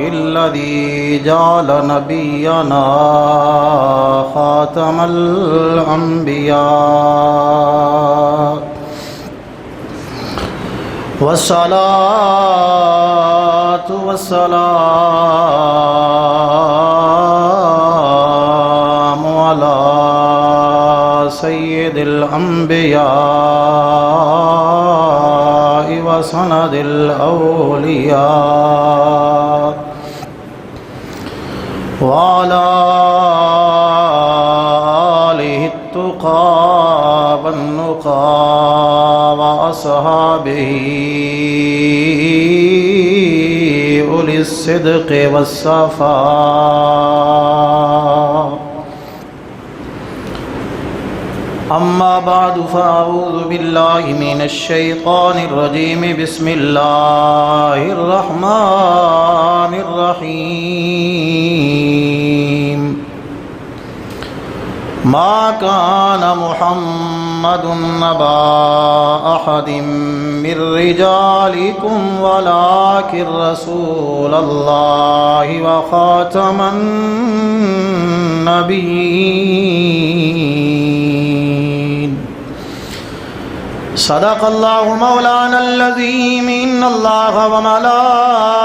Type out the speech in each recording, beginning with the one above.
الذي جعل نبينا خاتم الأنبياء والصلاة والسلام على سيد الأنبياء وسند الأولياء وعلى آله التقى والنقى وأصحابه أولي الصدق والصفاء. أما بعد فأعوذ بالله من الشيطان الرجيم. بسم الله الرحمن الرحيم. ما كان محمد أبا أحد من رجالكم ولكن رسول الله وخاتم النبيين. صدق الله مولانا العظيم. إن الله وملائكته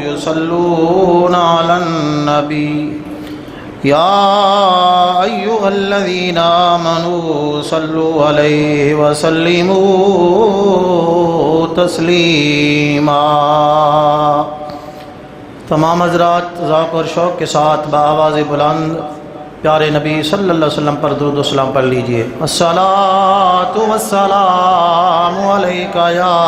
يصلون على النبي يا أيها الذين آمنوا صلوا عليه وسلموا تسلیما. تمام حضرات ذوق اور شوق کے ساتھ بآواز بلند پیارے نبی صلی اللہ علیہ وسلم پر درود و سلام پڑھ لیجئے. الصلاۃ والسلام علیک یا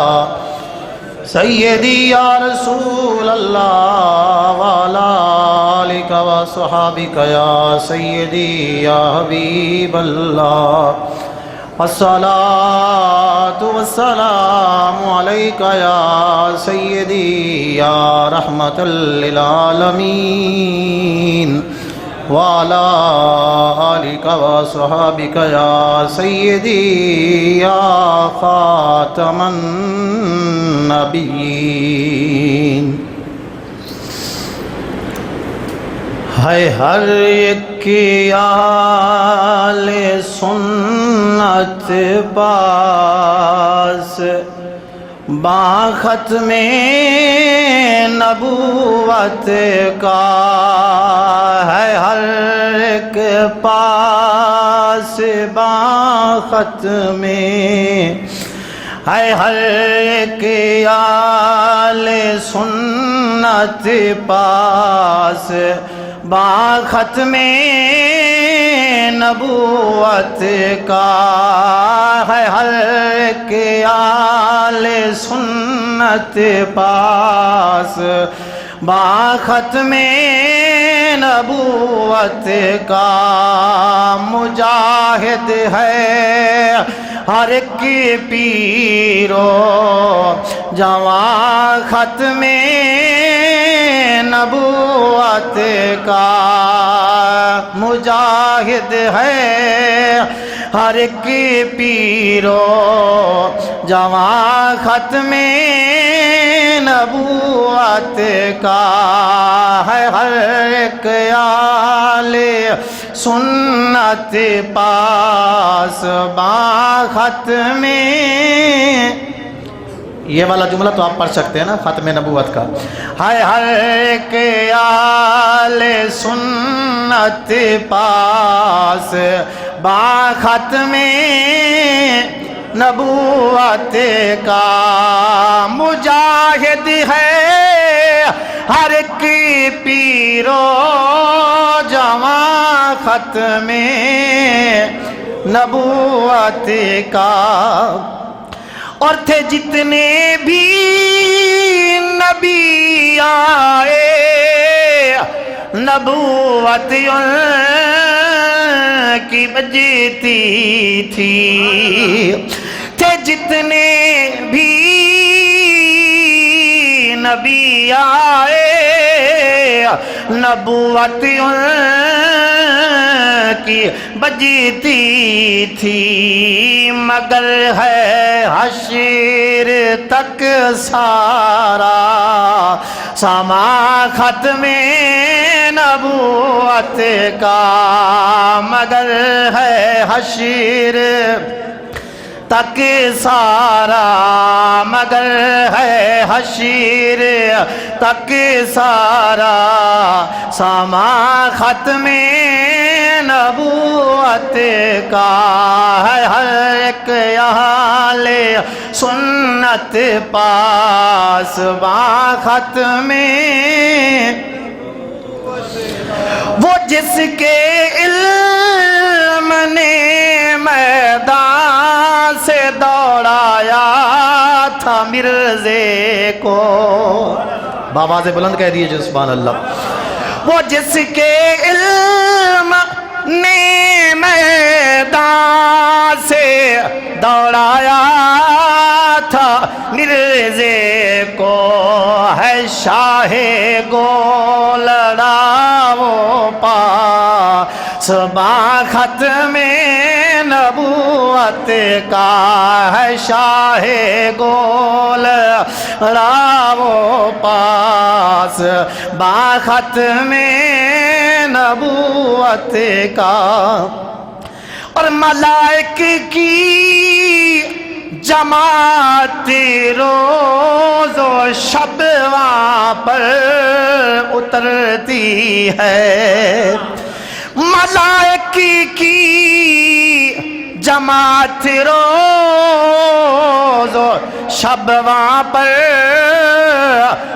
سیدی یا رسول اللہ وعلی آلک وصحابک یا سیدی یا حبیب اللہ. الصلاۃ والسلام علیک یا سیدی یا رحمت للعالمین وعلى آلك وصحابك يا سيدي يا خاتم النبيين. ہے ہر ایک کی آل سنت پاس با ختم نبوت کا ہے ہر ایک پاس با ختم ہے ہر ایک آل سنت پاس با ختم نبوت کا ہے ہر ایک آل سنت پاس با ختم نبوت کا. مجاہد ہے ہر ایک پیرو جواں ختم نبوت کا. مجاہد ہے ہر ایک پیرو جواں ختم نبوت کا ہے ہر ایک آل سنت پاس با ختم. یہ والا جملہ تو آپ پڑھ سکتے ہیں نا ختم نبوت کا. ہے ہر ایک آل سنت پاس با ختم نبوت کا. مجاہد ہے ہر ایک پیرو جواں ختم نبوت کا. اور تھے جتنے بھی نبی آئے نبوت ان کی بجتی تھی. تھے جتنے بھی نبی آئے نبوت ان کی بجتی تھی، مگر ہے حشر تک سارا ساما ختم نبوت کا، مگر ہے حشر تک سارا، مگر ہے حشر تک سارا ساما ختم نبوت کا ہے، ہر ایک اہل سنت پاس با ختم، وہ جس کے علم نے میدان سے دوڑایا تھا مرزے کو، بآواز بلند کہہ دیجئے سبحان اللہ، وہ جس کے علم نے میدان سے دوڑایا تھا مرزے کو، ہے شاہ گولڑا وہ پاس با ختم نبوت کا، ہے شاہ گولڑا وہ پاس با ختم نبوت کا، اور ملائک کی جماعت روز و شب وہاں پر اترتی ہے، ملائک کی جماعت روز و شب وہاں پر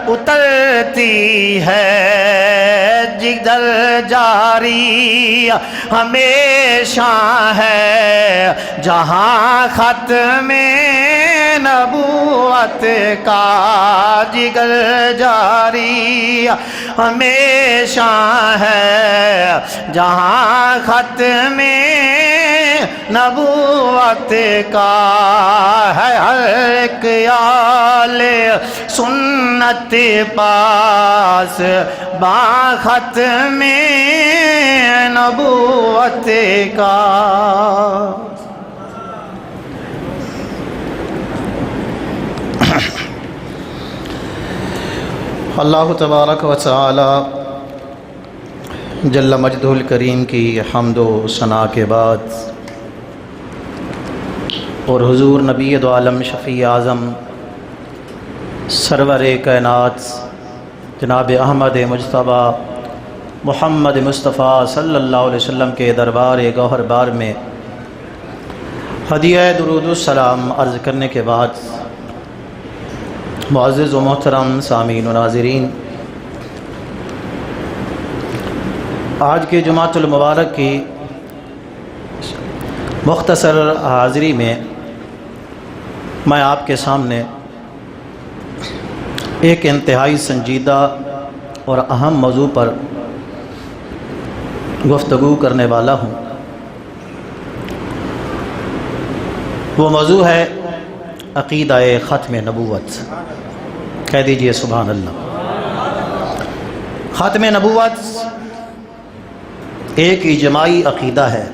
اترتی ہے، جگر جاری ہمیشہ ہے جہاں ختم نبوت کا، جگر جاری ہمیشہ ہے جہاں ختم نبوت کا، ہے ہر ایک آل سنت پاس با ختم نبوت کا۔ اللہ تبارک و تعالی جل مجدہ الکریم کی حمد و ثنا کے بعد، اور حضور نبی دو عالم شفیع اعظم سرور کائنات جناب احمد مجتبیٰ محمد مصطفیٰ صلی اللہ علیہ وسلم کے دربار گوہر بار میں ہدیہ درود السلام عرض کرنے کے بعد، معزز و محترم سامعین و ناظرین، آج کے جمعۃ المبارک کی مختصر حاضری میں میں آپ کے سامنے ایک انتہائی سنجیدہ اور اہم موضوع پر گفتگو کرنے والا ہوں۔ وہ موضوع ہے عقیدہ ختم نبوت۔ کہہ دیجئے سبحان اللہ۔ ختم نبوت ایک اجماعی عقیدہ ہے،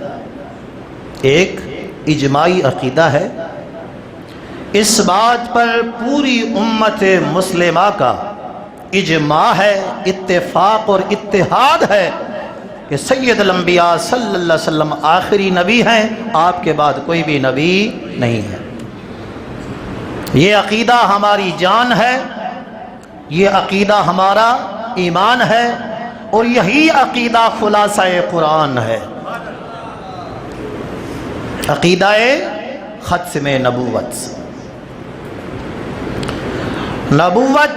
ایک اجماعی عقیدہ ہے، اس بات پر پوری امت مسلمہ کا اجماع ہے، اتفاق اور اتحاد ہے کہ سید الانبیاء صلی اللہ علیہ وسلم آخری نبی ہیں، آپ کے بعد کوئی بھی نبی نہیں ہے۔ یہ عقیدہ ہماری جان ہے، یہ عقیدہ ہمارا ایمان ہے، اور یہی عقیدہ خلاصہ قرآن ہے، عقیدہ ختم نبوت۔ نبوت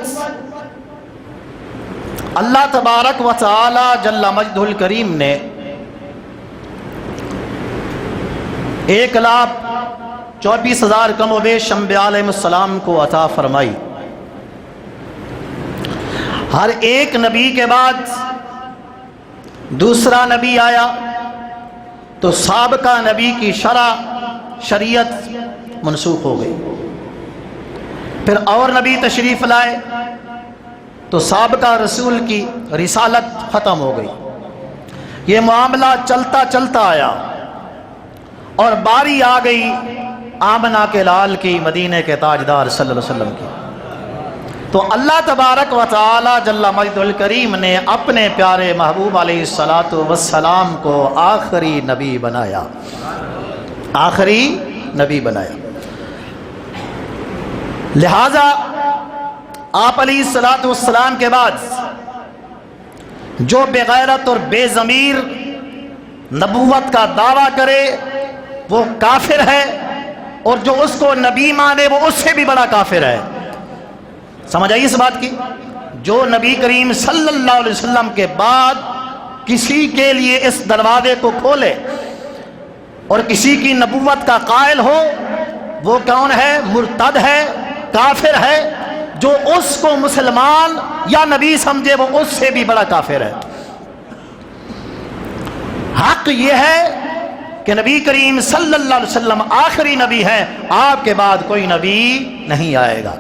اللہ تبارک و تعالی جل مجدہ الکریم نے 1,24,000 کم و بیش انبیاء علیہ السلام کو عطا فرمائی۔ ہر ایک نبی کے بعد دوسرا نبی آیا تو سابقہ نبی کی شریعت منسوخ ہو گئی، پھر اور نبی تشریف لائے تو سابقہ رسول کی رسالت ختم ہو گئی، یہ معاملہ چلتا چلتا آیا اور باری آ گئی آمنہ کے لال کی، مدینہ کے تاجدار صلی اللہ علیہ وسلم کی۔ تو اللہ تبارک و تعالی جل مجدہ الکریم نے اپنے پیارے محبوب علیہ الصلوۃ والسلام کو آخری نبی بنایا، آخری نبی بنایا۔ لہذا آپ علیہ الصلوۃ والسلام کے بعد جو بے غیرت اور بے ضمیر نبوت کا دعویٰ کرے وہ کافر ہے، اور جو اس کو نبی مانے وہ اس سے بھی بڑا کافر ہے۔ سمجھ آئی اس بات کی؟ جو نبی کریم صلی اللہ علیہ وسلم کے بعد کسی کے لیے اس دروازے کو کھولے اور کسی کی نبوت کا قائل ہو، وہ کون ہے؟ مرتد ہے، کافر ہے۔ جو اس کو مسلمان یا نبی سمجھے وہ اس سے بھی بڑا کافر ہے۔ حق یہ ہے کہ نبی کریم صلی اللہ علیہ وسلم آخری نبی ہے، آپ کے بعد کوئی نبی نہیں آئے گا۔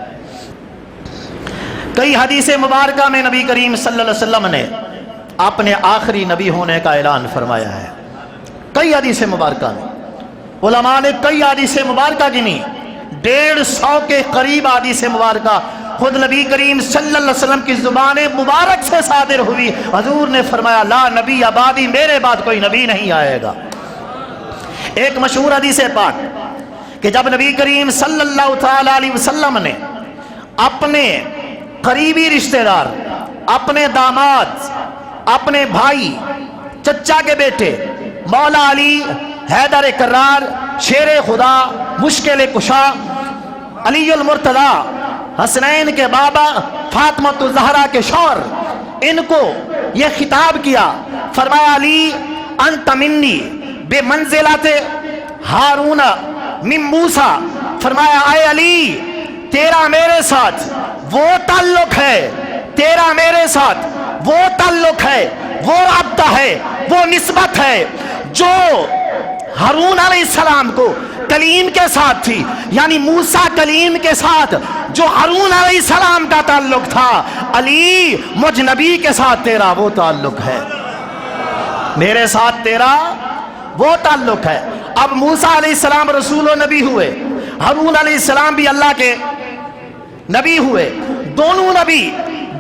کئی حدیث مبارکہ میں نبی کریم صلی اللہ علیہ وسلم نے اپنے آخری نبی ہونے کا اعلان فرمایا ہے۔ کئی حدیث مبارکہ میں علماء نے کئی حدیث مبارکہ گنی، 150 کے قریب حدیث مبارکہ خود نبی کریم صلی اللہ علیہ وسلم کی زبان مبارک سے صادر ہوئی۔ حضور نے فرمایا لا نبی بعدی، میرے بعد کوئی نبی نہیں آئے گا۔ ایک مشہور حدیث پاک کہ جب نبی کریم صلی اللہ تعالی علیہ وسلم نے اپنے قریبی رشتہ دار، اپنے داماد، اپنے بھائی، چچا کے بیٹے مولا علی حیدر کرار، شیر خدا، مشکل کشا، علی المرتضی، حسنین کے بابا، فاطمہ الزہرا کے شوہر، ان کو یہ خطاب کیا، فرمایا علی انت منی بے منزلت ہارون من موسیٰ، فرمایا اے علی تیرا میرے ساتھ وہ تعلق ہے، تیرا میرے ساتھ وہ تعلق ہے، وہ رابطہ ہے، وہ نسبت ہے جو ہارون علیہ السلام کو کلیم کے ساتھ تھی، یعنی موسیٰ کلیم کے ساتھ جو ہارون علیہ السلام کا تعلق تھا، علی مجھ نبی کے ساتھ تیرا وہ تعلق ہے، میرے ساتھ تیرا وہ تعلق ہے۔ اب موسیٰ علیہ السلام رسول و نبی ہوئے، ہارون علیہ السلام بھی اللہ کے نبی ہوئے، دونوں نبی،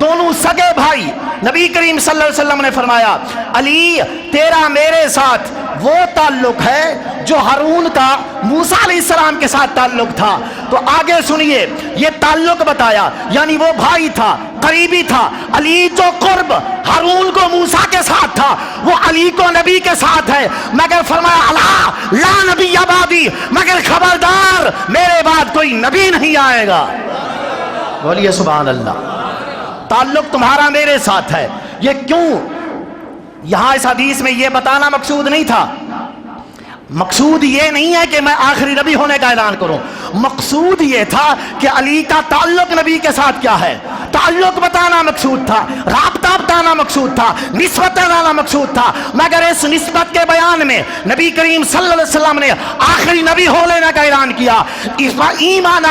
دونوں سگے بھائی۔ نبی کریم صلی اللہ علیہ وسلم نے فرمایا علی تیرا میرے ساتھ وہ تعلق ہے جو ہارون کا موسیٰ علیہ السلام کے ساتھ تعلق تھا۔ تو آگے سنیے، یہ تعلق بتایا، یعنی وہ بھائی تھا، قریبی تھا۔ علی جو قرب ہارون کو موسیٰ کے ساتھ تھا وہ علی کو نبی کے ساتھ ہے، مگر فرمایا الا لا نبی بعدی، مگر خبردار میرے بعد کوئی نبی نہیں آئے گا۔ بولیے سبحان اللہ۔ تعلق تمہارا میرے ساتھ ہے۔ یہ کیوں؟ یہاں اس حدیث میں یہ بتانا مقصود نہیں تھا، مقصود یہ نہیں ہے کہ میں آخری نبی ہونے کا اعلان کروں، مقصود یہ تھا کہ علی کا تعلق نبی کے ساتھ کیا ہے، تعلق بتانا مقصود تھا، رابطہ بتانا مقصود تھا، نسبت بتانا مقصود تھا۔ مگر اس نسبت کے بیان میں نبی کریم صلی اللہ علیہ وسلم نے آخری نبی ہو لینے کا اعلان کیا، ایمان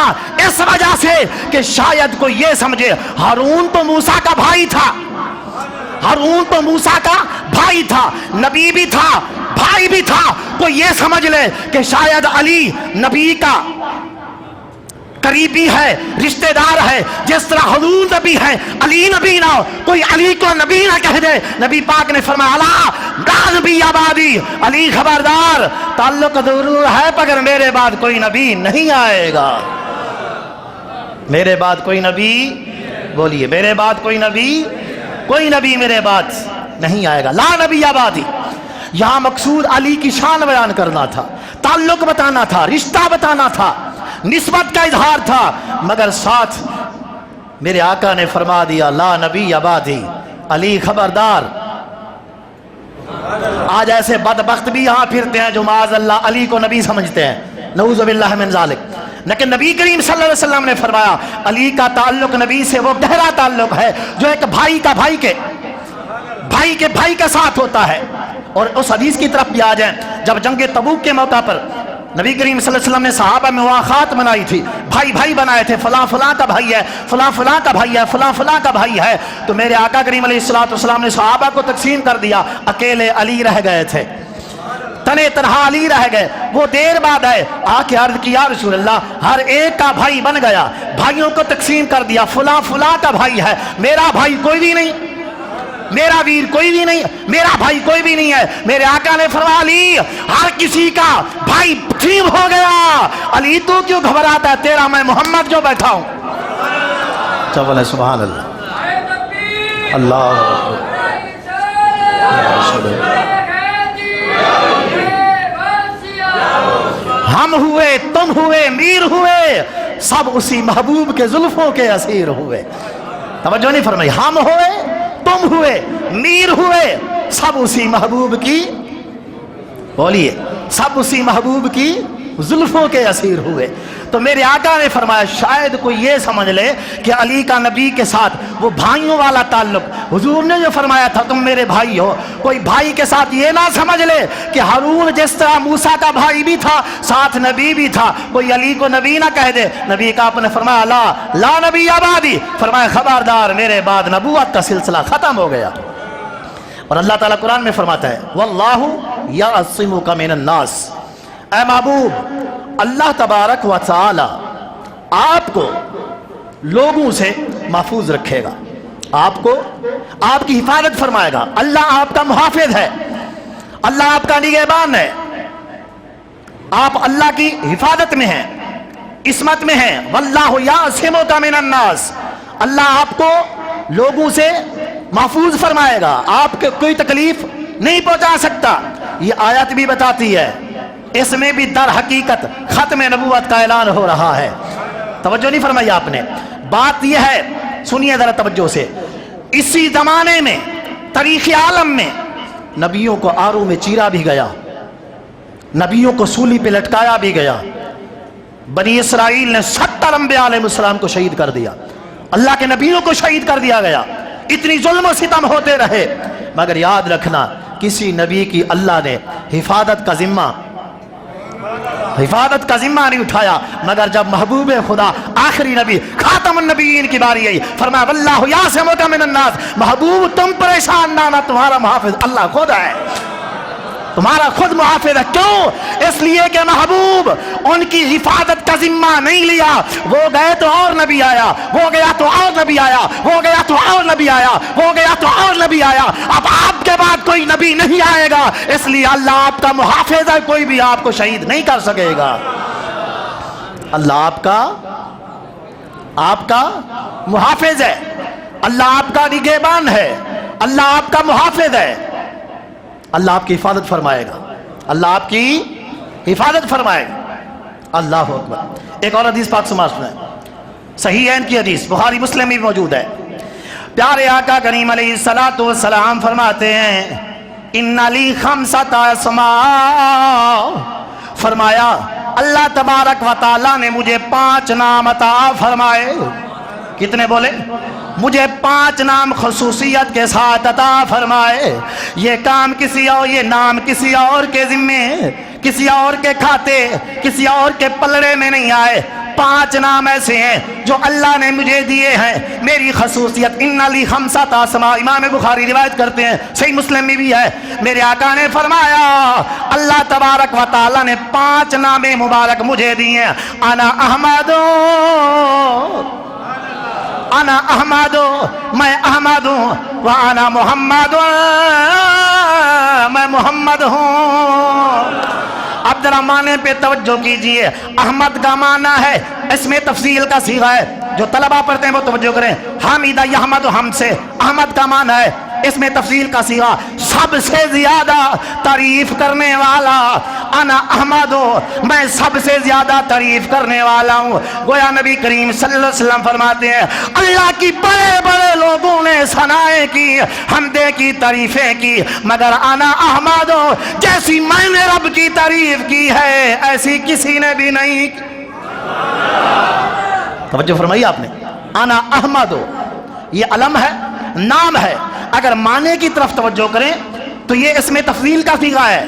اس وجہ سے کہ شاید کوئی یہ سمجھے ہارون تو موسیٰ کا بھائی تھا، ہارون تو موسیٰ کا بھائی تھا، نبی بھی تھا، بھائی بھی تھا، کوئی یہ سمجھ لے کہ شاید علی نبی کا قریبی ہے، رشتہ دار ہے، جس طرح حضور نبی ہے علی نبی نہ ہو، کوئی علی کو نبی نہ کہہ دے۔ نبی پاک نے فرمایا لا نبی بعدی، علی خبردار تعلق ضرور ہے مگر میرے بعد کوئی نبی نہیں آئے گا، میرے بعد کوئی نبی، بولیے میرے بعد کوئی نبی میرے بعد نہیں آئے گا۔ لا نبی بعدی، یہاں مقصود علی کی شان بیان کرنا تھا، تعلق بتانا تھا، رشتہ بتانا تھا، نسبت کا اظہار تھا، مگر ساتھ میرے آقا نے فرما دیا لا نبی بعدی، علی خبردار۔ آج ایسے بدبخت بھی یہاں پھرتے ہیں جو معاذ اللہ علی کو نبی سمجھتے ہیں، نعوذ باللہ من ذالک۔ لیکن نبی کریم صلی اللہ علیہ وسلم نے فرمایا علی کا تعلق نبی سے وہ گہرا تعلق ہے جو ایک بھائی کا بھائی کے ساتھ ہوتا ہے۔ اور اس حدیث کی طرف بھی آ جائیں، جب جنگ تبوک کے موقع پر نبی کریم صلی اللہ علیہ وسلم نے صحابہ میں مواخات بنائی تھی، بھائی بھائی بنائے تھے، فلاں فلاں کا بھائی ہے، فلاں فلاں کا بھائی ہے، فلاں فلاں کا بھائی ہے. تو میرے آقا کریم علیہ السلام نے صحابہ کو تقسیم کر دیا، اکیلے علی رہ گئے تھے، تنے تنہا علی رہ گئے. وہ دیر بعد آئے، آ کے عرض کی یا رسول اللہ ہر ایک کا بھائی بن گیا، بھائیوں کو تقسیم کر دیا، فلاں فلاں کا بھائی ہے، میرا بھائی کوئی بھی نہیں، میرا ویر کوئی بھی نہیں، میرا بھائی کوئی بھی نہیں ہے. میرے آقا نے فرمایا علی ہر کسی کا بھائی تقسیم ہو گیا، علی تو کیوں گھبراتا ہے، تیرا میں محمد جو بیٹھا ہوں. چلو سبحان اللہ، اللہ ہم ہوئے، تم ہوئے، میر ہوئے، سب اسی محبوب کے زلفوں کے اسیر ہوئے. توجہ نہیں فرمائی، ہم ہوئے، تم ہوئے، میر ہوئے، سب اسی محبوب کی، بولیے، سب اسی محبوب کی زلفوں کے اسیر ہوئے. تو میرے آقا نے فرمایا شاید کوئی یہ سمجھ لے کہ علی کا نبی کے ساتھ وہ بھائیوں والا تعلق، حضور نے جو فرمایا تھا تم میرے بھائی ہو، کوئی بھائی کے ساتھ یہ نہ سمجھ لے کہ ہارون جس طرح موسیٰ کا بھائی بھی تھا ساتھ نبی بھی تھا، کوئی علی کو نبی نہ کہہ دے. نبی کا آپ نے فرمایا لا نبی آبادی، فرمایا خبردار میرے بعد نبوت کا سلسلہ ختم ہو گیا. اور اللہ تعالیٰ قرآن میں فرماتا ہے واللہ یعصمک من الناس، اے محبوب اللہ تبارک و تعالی آپ کو لوگوں سے محفوظ رکھے گا، آپ کو آپ کی حفاظت فرمائے گا. اللہ آپ کا محافظ ہے، اللہ آپ کا نگہبان ہے، آپ اللہ کی حفاظت میں ہیں، عصمت میں ہیں. واللہ یعصمک من الناس، اللہ آپ کو لوگوں سے محفوظ فرمائے گا، آپ کو کوئی تکلیف نہیں پہنچا سکتا. یہ آیت بھی بتاتی ہے، اس میں بھی در حقیقت ختم نبوت کا اعلان ہو رہا ہے. توجہ نہیں فرمائی آپ نے. بات یہ ہے، سنیے ذرا توجہ سے، اسی زمانے میں تاریخ عالم میں نبیوں کو آرو میں چیرا بھی گیا، نبیوں کو سولی پہ لٹکایا بھی گیا. بنی اسرائیل نے 70 انبیاء علیہ السلام کو شہید کر دیا، اللہ کے نبیوں کو شہید کر دیا گیا. اتنی ظلم و ستم ہوتے رہے، مگر یاد رکھنا کسی نبی کی اللہ نے حفاظت کا ذمہ نہیں اٹھایا، مگر جب محبوب خدا آخری نبی خاتم النبیین کی باری آئی فرمایا واللہ یعصمک من الناس، محبوب تم پریشان نہ ہونا، تمہارا محافظ اللہ خود ہے، تمہارا خود محافظ ہے. کیوں؟ اس لیے کہ محبوب ان کی حفاظت کا ذمہ نہیں لیا. وہ گئے تو اور نبی آیا، وہ گیا تو اور نبی آیا، وہ گیا تو اور نبی آیا، وہ گیا تو اور نبی آیا. اب آپ کے بعد کوئی نبی نہیں آئے گا، اس لیے اللہ آپ کا محافظ ہے، کوئی بھی آپ کو شہید نہیں کر سکے گا. اللہ آپ کا محافظ ہے، اللہ آپ کا نگہبان ہے، اللہ آپ کا محافظ ہے. اللہ آپ کی حفاظت فرمائے گا، اللہ آپ کی حفاظت فرمائے گا. اللہ اکبر. ایک اور حدیث پاک سماعت سنائیں، صحیحین کی حدیث، بخاری مسلم میں موجود ہے. پیارے آقا کریم علیہ الصلوۃ والسلام فرماتے ہیں ان لی خمسۃ اسماء، فرمایا اللہ تبارک و تعالی نے مجھے 5 نام عطا فرمائے. کتنے بولے؟ مجھے 5 نام خصوصیت کے ساتھ عطا فرمائے. یہ کام کسی اور، یہ نام کسی اور کے ذمے، کسی اور کے کھاتے، کسی اور کے پلڑے میں نہیں آئے. 5 نام ایسے ہیں جو اللہ نے مجھے دیے ہیں، میری خصوصیت. ان لی خمسۃ اسماء، امام بخاری روایت کرتے ہیں، صحیح مسلم میں بھی ہے. میرے آقا نے فرمایا اللہ تبارک و تعالی نے 5 نام مبارک مجھے دیے ہیں. انا احمد، انا احمد، میں احمد ہوں، وانا محمد، میں محمد ہوں. اب ذرا معنی پہ توجہ کیجئے. احمد کا معنی ہے، اس میں تفصیل کا صیغہ ہے، جو طلبہ پڑھتے ہیں وہ توجہ کریں. حامد یحمد، ہم سے. احمد کا معنی ہے، اس میں تفصیل کا صیغہ سب سے زیادہ تعریف کرنے والا. انا احمد، میں سب سے زیادہ تعریف کرنے والا ہوں. گویا نبی کریم صلی اللہ علیہ وسلم فرماتے ہیں اللہ کی بڑے بڑے لوگوں نے ثنائیں کی، حمدیں کی، تعریفیں کی، مگر انا احمد جیسی میں نے رب کی تعریف کی ہے ایسی کسی نے بھی نہیں. توجہ فرمائی آپ نے. انا احمد یہ علم ہے، نام ہے. اگر معنی کی طرف توجہ کریں تو یہ اس میں تفضیل کا صیغہ ہے.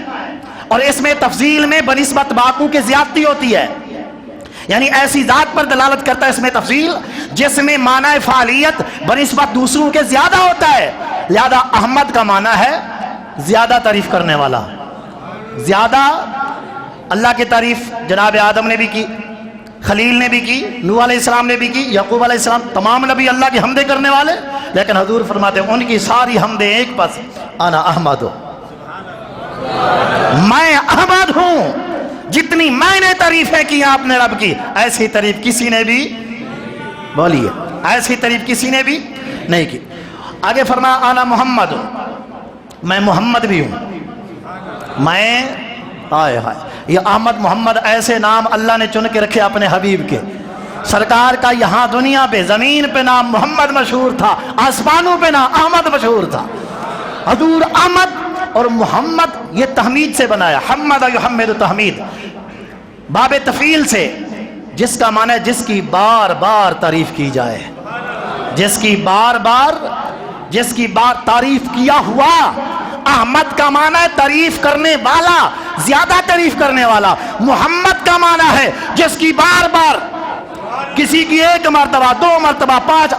اور اس میں تفضیل میں بنسبت باقو کے زیادتی ہوتی ہے، یعنی ایسی ذات پر دلالت کرتا ہے اس میں تفضیل جس میں معنی فعالیت بنسبت دوسروں کے زیادہ ہوتا ہے. لہذا احمد کا معنی ہے زیادہ تعریف کرنے والا. زیادہ اللہ کی تعریف جناب آدم نے بھی کی، خلیل نے بھی کی، نوح علیہ السلام نے بھی کی، یعقوب علیہ السلام، تمام نبی اللہ کی حمدیں کرنے والے. لیکن حضور فرماتے ہیں ان کی ساری حمدیں ایک پس، انا احمد ہوں، میں احمد ہوں. جتنی میں نے تعریفیں کی آپ نے رب کی، ایسی تعریف کسی نے بھی بولی ہے، ایسی تعریف کسی نے بھی نہیں کی. آگے فرمایا انا محمد ہوں، میں محمد بھی ہوں. میں ہائے ہائے، یہ احمد محمد ایسے نام اللہ نے چن کے رکھے اپنے حبیب کے. سرکار کا یہاں دنیا پہ زمین پہ نام محمد مشہور تھا، آسمانوں پہ نام احمد مشہور تھا. حضور احمد اور محمد یہ تحمید سے بنایا، حمد یحمد تحمید، باب تفعیل سے، جس کا معنی ہے جس کی بار بار تعریف کی جائے، جس کی بار تعریف کیا ہوا. احمد کا معنی ہے تعریف کرنے والا، زیادہ تعریف کرنے والا. محمد کا معنی ہے جس کی بار بار، کسی کی ایک مرتبہ، دو مرتبہ، 5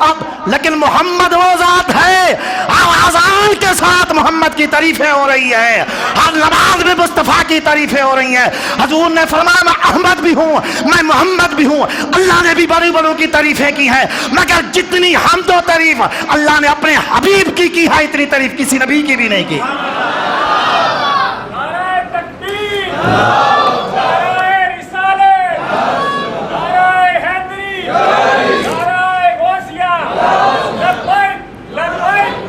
لیکن محمد وہ ذات ہے آذان کے ساتھ محمد کی تعریفیں ہو رہی ہے، ہر نماز میں مصطفیٰ کی تعریفیں ہو رہی ہیں. حضور نے فرمایا میں احمد بھی ہوں، میں محمد بھی ہوں. اللہ نے بھی بڑی بڑوں کی تعریفیں کی ہیں، مگر جتنی حمد و تعریف اللہ نے اپنے حبیب کی ہے اتنی تعریف کسی نبی کی بھی نہیں کی.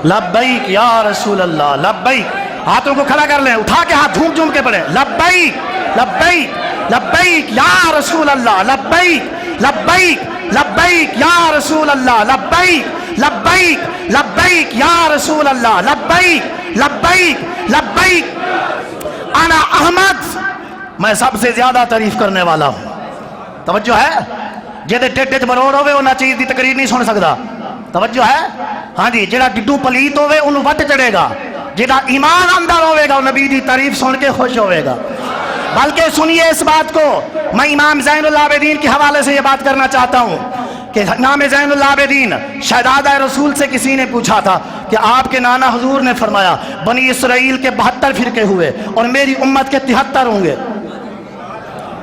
لبیک یا رسول اللہ، لبیک. ہاتھوں کو کھڑا کر لیں، اٹھا کے ہاتھ جھوم جھوم کے پڑھیں، لبیک لبیک لبیک یا رسول اللہ، لبیک لبیک لبیک یا رسول اللہ، لبیک لبیک لبیک یا رسول اللہ، لبیک لبیک لبیک. انا احمد، میں سب سے زیادہ تعریف کرنے والا ہوں. توجہ ہے؟ جہدے ٹھڈ مروڑ ہوئے انہاں چیز دی تقریر نہیں سن سکدا. توجہ ہے؟ ہاں جی، جڑا ڈڈو پلیت ہوئے انہوں وٹ چڑھے گا، جڑا ایمان اندر ہوئے گا نبی دی تعریف سن کے خوش ہوئے گا. بلکہ سنیے اس بات کو، میں امام زین العابدین کے حوالے سے یہ بات کرنا چاہتا ہوں کہ امام زین العابدین شہزادہ رسول سے کسی نے پوچھا تھا کہ آپ کے نانا حضور نے فرمایا بنی اسرائیل کے 72 فرقے ہوئے اور میری امت کے 73 ہوں گے.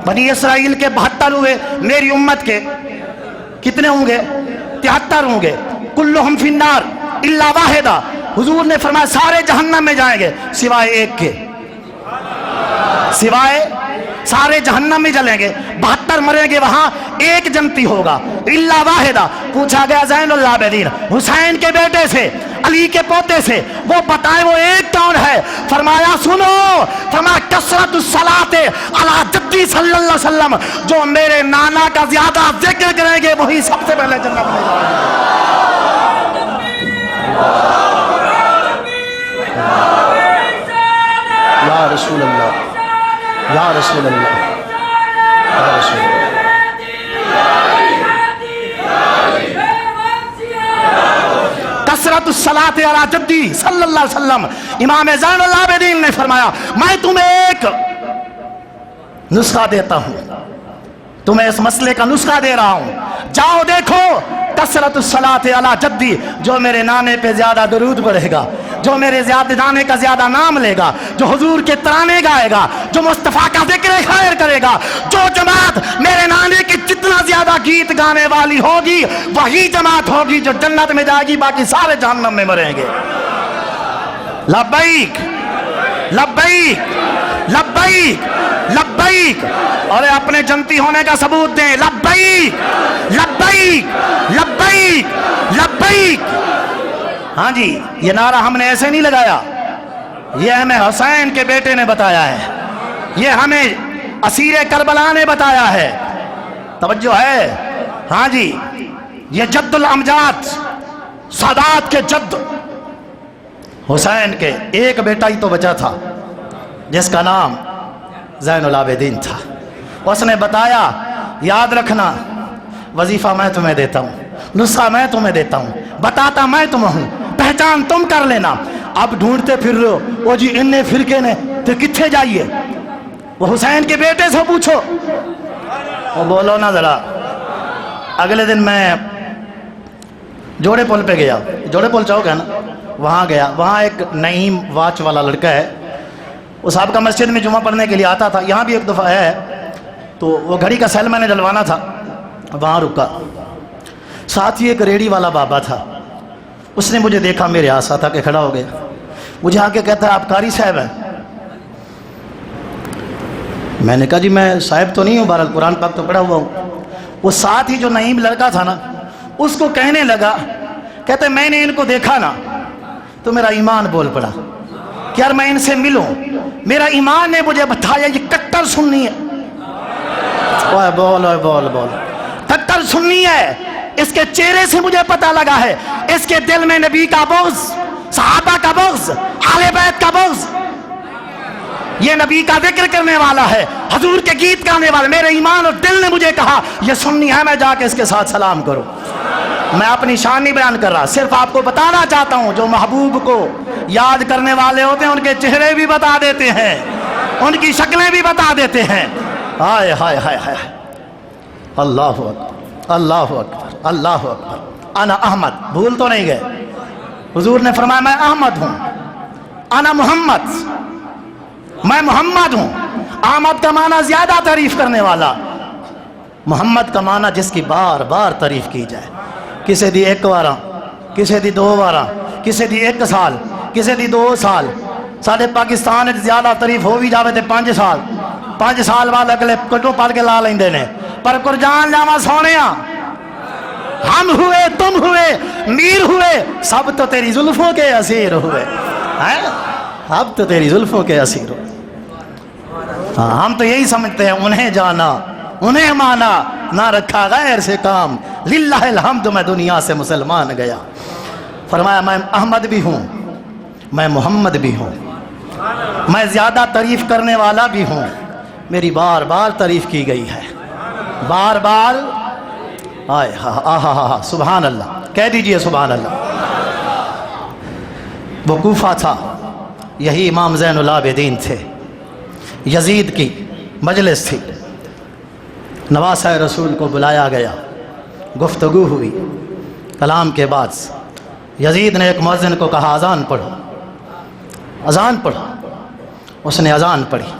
بنی اسرائیل کے 72 ہوئے، میری امت کے کتنے ہوں گے؟ 73 ہوں گے. کلہم فی النار الا واحدہ، حضور نے فرمایا سارے جہنم میں جائیں گے سوائے ایک کے، سوائے سارے جہنم میں جلیں گے، 72 مریں گے وہاں، ایک جنتی ہوگا الا واحدہ. پوچھا گیا زین العابدین حسین کے بیٹے سے، علی کے پوتے سے، وہ بتائیں وہ ایک کون ہے؟ فرمایا سنو، فرمایا کثرت الصلاۃ علی جدی صلی اللہ علیہ وسلم، جو میرے نانا کا زیادہ ذکر کریں گے وہی سب سے پہلے جنت میں جائیں گے. یا رسول اللہ، یا رسول اللہ، یا رسول اللہ. کثرت الصلاۃ علی جدی صلی اللہ علیہ وسلم. امام زین العابدین نے فرمایا میں تمہیں ایک نسخہ دیتا ہوں، تمہیں اس مسئلے کا نسخہ دے رہا ہوں، جاؤ دیکھو کثرت الصلاۃ علی جدی، جو میرے نانے پہ زیادہ درود پڑھے گا، جو میرے نانے کا زیادہ نام لے گا، جو حضور کے ترانے گائے گا، جو مصطفیٰ کا ذکر خیر کرے گا، جو جماعت میرے نانے کی جتنا زیادہ گیت گانے والی ہوگی وہی جماعت ہوگی جو جنت میں جائے گی، باقی سارے جہنم میں مریں گے. لبیک لبیک لبیک لبیک. اور اپنے جنتی ہونے کا ثبوت دیں، لبیک لبیک لبیک لبیک. ہاں جی، یہ نعرہ ہم نے ایسے نہیں لگایا، یہ ہمیں حسین کے بیٹے نے بتایا ہے، یہ ہمیں اسیر کربلا نے بتایا ہے. توجہ ہے؟ ہاں جی، یہ جد الامجاد، سادات کے جد حسین کے ایک بیٹا ہی تو بچا تھا جس کا نام زین العابدین تھا. اس نے بتایا یاد رکھنا وظیفہ میں تمہیں دیتا ہوں، نسخہ میں تمہیں دیتا ہوں، بتاتا میں تمہیں ہوں، پہچان تم کر لینا. اب ڈھونڈتے پھر رہے ہو وہ جی انہیں فرقے نے تو کتھے جائیے، وہ حسین کے بیٹے سے پوچھو. وہ بولو نا ذرا. اگلے دن میں جوڑے پل پہ گیا. جوڑے پل چوک ہے نا, وہاں گیا. وہاں ایک نعیم واچ والا لڑکا ہے, وہ صاحب کا مسجد میں جمعہ پڑھنے کے لیے آتا تھا. یہاں بھی ایک دفعہ ہے, تو وہ گھڑی کا سیل میں نے ڈلوانا تھا, وہاں رکا. ساتھ ہی ایک ریڑھی والا بابا تھا. اس نے مجھے دیکھا, میرے آس آتا کہ کھڑا ہو گیا. مجھے آ کے کہتا ہے آپ قاری صاحب ہیں؟ میں نے کہا جی میں صاحب تو نہیں ہوں, بہرحال قرآن پاک تو پڑھا ہوا ہوں. وہ ساتھ ہی جو نعیم لڑکا تھا نا, اس کو کہنے لگا, کہتا ہے میں نے ان کو دیکھا نا تو میرا ایمان بول پڑا کہ یار میں ان سے ملوں. میرا ایمان نے مجھے بتایا یہ کٹر سنی ہے. اوے بول, اوے بول بول. کٹر سنی ہے. اس کے چہرے سے مجھے پتہ لگا ہے اس کے دل میں نبی کا بغض, صحابہ کا بغض, اہل بیت کا بغض. یہ نبی کا ذکر کرنے والا ہے, حضور کے گیت گانے والا. میرے ایمان اور دل نے مجھے کہا یہ سنی ہے, میں جا کے اس کے ساتھ سلام کروں. میں اپنی شان نہیں بیان کر رہا, صرف آپ کو بتانا چاہتا ہوں جو محبوب کو یاد کرنے والے ہوتے ہیں ان کے چہرے بھی بتا دیتے ہیں, ان کی شکلیں بھی بتا دیتے ہیں. ہائے ہائے ہائے ہائے, اللہ اکبر, اللہ اکبر, اللہ اکبر. انا احمد, بھول تو نہیں گئے. حضور نے فرمایا میں احمد ہوں. انا محمد, میں محمد ہوں. احمد کا معنی زیادہ تعریف کرنے والا, محمد کا معنی جس کی بار بار تعریف کی جائے. کسی دی ایک بارہ, کسی دی دو بارہ, کسی دی ایک سال, کسی دی 2 سال. سارے پاکستان زیادہ تعریف ہو بھی جاوے تے 5 سال. 5 سال بعد اگلے کٹو پڑھ کے لا لیندے نے. پر قرجان جاوا سونیا, ہم ہوئے, تم ہوئے, میر ہوئے, سب تو تیری زلفوں کے اسیر ہوئے. اب تو تیری زلفوں کے اسیر ہوئے. ہم تو یہی سمجھتے ہیں انہیں جانا, انہیں مانا, نہ رکھا غیر سے کام. للہ الحمد میں دنیا سے مسلمان گیا. فرمایا میں احمد بھی ہوں, میں محمد بھی ہوں, میں زیادہ تعریف کرنے والا بھی ہوں. میری بار بار تعریف کی گئی ہے, بار بار. آئے ہاں, سبحان اللہ, کہہ دیجئے سبحان اللہ. وہ کوفہ تھا, یہی امام زین العابدین تھے. یزید کی مجلس تھی, نواسہ رسول کو بلایا گیا, گفتگو ہوئی. کلام کے بعد یزید نے ایک مؤذن کو کہا اذان پڑھو, اذان پڑھو. اس نے اذان پڑھی.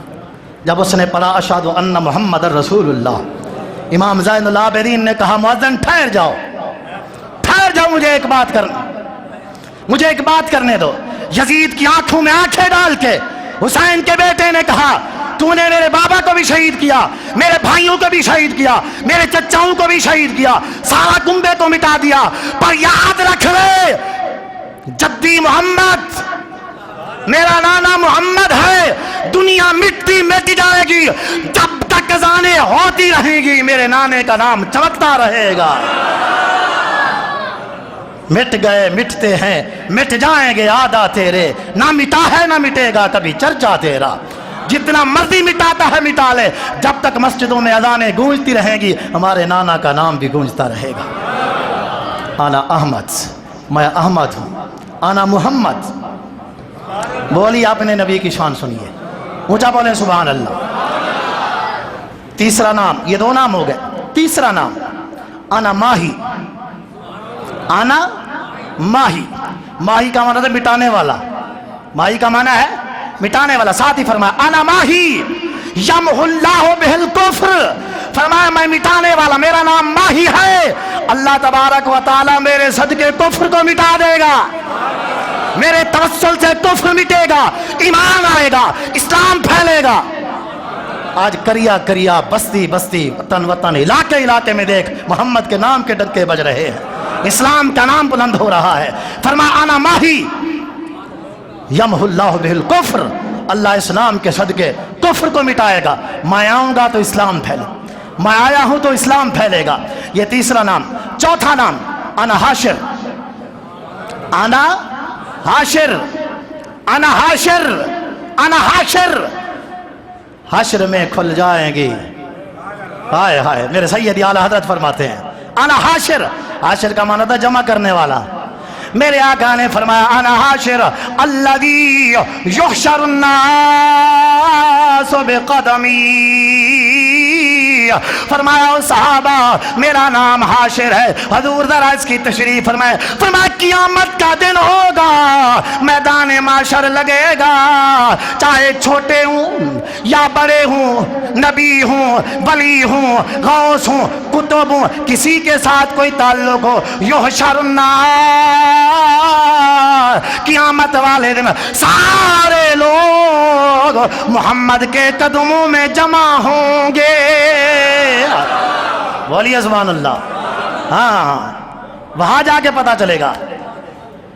جب اس نے پڑھا اشہد ان محمد رسول اللہ, امام زین العابدین نے کہا مؤذن ٹھہر جاؤ, ٹھہر جاؤ, مجھے ایک بات کرنا, مجھے ایک بات کرنے دو. یزید کی آنکھوں میں آنکھیں ڈال کے حسین کے بیٹے نے کہا تو نے میرے بابا کو بھی شہید کیا, میرے بھائیوں کو بھی شہید کیا, میرے چچاؤں کو بھی شہید کیا, سارا کنبے کو مٹا دیا, پر یاد رکھ لے جدی محمد, میرا نانا محمد ہے. دنیا مٹی مٹ جائے گی, جب تک اذانیں ہوتی رہیں گی میرے نانے کا نام چمکتا رہے گا. مٹ گئے مٹتے ہیں, مٹ جائیں گے آدھا تیرے, نہ مٹا ہے نہ مٹے گا کبھی چرچا تیرا. جتنا مرضی مٹاتا ہے مٹا لے, جب تک مسجدوں میں اذانیں گونجتی رہیں گی ہمارے نانا کا نام بھی گونجتا رہے گا. انا احمد, میں احمد ہوں. انا محمد. بولی آپ نے نبی کی شان سنیے, اونچا بولیں سبحان اللہ. تیسرا نام, یہ 2 نام ہو گئے. تیسرا نام انا ماہی. انا ماہی, ماہی کا معنی ہے مٹانے والا, ماہی کا معنی ہے مٹانے والا. ساتھ ہی فرمایا انا ماہی یمحو اللہ بہل کفر, فرمایا میں مٹانے والا, میرا نام ماہی ہے. اللہ تبارک و تعالی میرے صدقے کفر کو مٹا دے گا, میرے توسل سے کفر مٹے گا, ایمان آئے گا, اسلام پھیلے گا. آج کریا کریا, بستی بستی, وطن وطن, علاقے علاقے میں دیکھ محمد کے نام کے ڈنکے بج رہے ہیں, اسلام کا نام بلند ہو رہا ہے. فرمایا انا ماہی یمحو اللہ بہل کفر, اللہ اس نام کے صدقے کفر کو مٹائے گا. میں آؤں گا تو اسلام پھیلے, میں آیا ہوں تو اسلام پھیلے گا. یہ تیسرا نام. چوتھا نام انا حاشر. انا حاشر, انا حاشر, انا حاشر. حشر میں کھل جائیں گی, ہائے ہائے, میرے سید اعلیٰ حضرت فرماتے ہیں انا حاشر. حاشر کا معنی تھا جمع کرنے والا. میرے آقا نے فرمایا انا حاشر الذی یحشر الناس الناس بقدمی، فرمایا صحابہ میرا نام حاشر ہے. حضور ذرا اس کی تشریح فرمائے. فرمایا قیامت کا دن ہوگا، میدان معاشر لگے گا، چاہے چھوٹے ہوں یا بڑے ہوں، نبی ہوں، ولی ہوں، غوث ہوں، کتب ہوں، کسی کے ساتھ کوئی تعلق ہو، یحشر الناس، قیامت والے دن سارے لوگ محمد کے قدموں میں جمع ہوں گے. بولیے سبحان اللہ. ہاں وہاں جا کے پتا چلے گا.